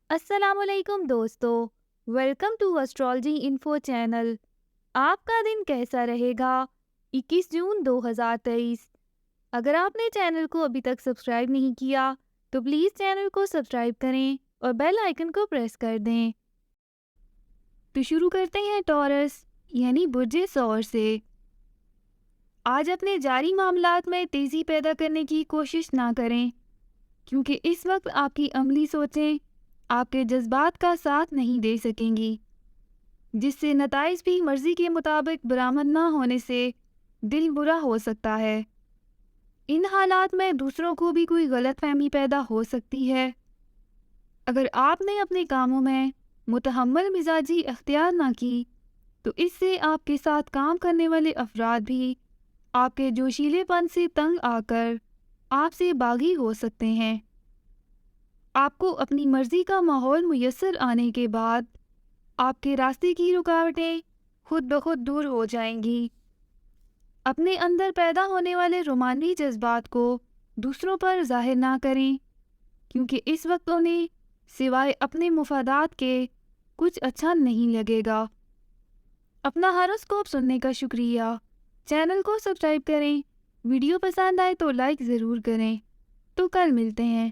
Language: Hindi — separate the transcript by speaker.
Speaker 1: अस्सलामुअलैकुम दोस्तों। Welcome to astrology info channel. आपका दिन कैसा रहेगा? 21 जून 2023। अगर आपने चैनल को अभी तक सब्सक्राइब नहीं किया तो प्लीज़ चैनल को सब्सक्राइब करें और बेल आइकन को प्रेस कर दें। तो शुरू करते हैं टॉरस यानी बुर्जे सौर से। आज अपने जारी मामलात में तेज़ी पैदा करने की कोशिश ना करें, क्योंकि इस वक्त आपकी अमली सोचें आपके जज्बात का साथ नहीं दे सकेंगी, जिससे नताइज भी मर्जी के मुताबिक बरामद ना होने से दिल बुरा हो सकता है। इन हालात में दूसरों को भी कोई गलतफहमी पैदा हो सकती है। अगर आपने अपने कामों में मुतहम्मल मिजाजी अख्तियार ना की तो इससे आपके साथ काम करने वाले अफराद भी आपके जोशीलेपन से तंग आकर आपसे बागी हो सकते हैं। आपको अपनी मर्जी का माहौल मुयस्सर आने के बाद आपके रास्ते की रुकावटें खुद ब खुद दूर हो जाएंगी। अपने अंदर पैदा होने वाले रोमानी जज्बात को दूसरों पर जाहिर ना करें, क्योंकि इस वक्त उन्हें सिवाय अपने मुफादात के कुछ अच्छा नहीं लगेगा। अपना हॉरोस्कोप सुनने का शुक्रिया। चैनल को सब्सक्राइब करें। वीडियो पसंद आए तो लाइक ज़रूर करें। तो कल मिलते हैं।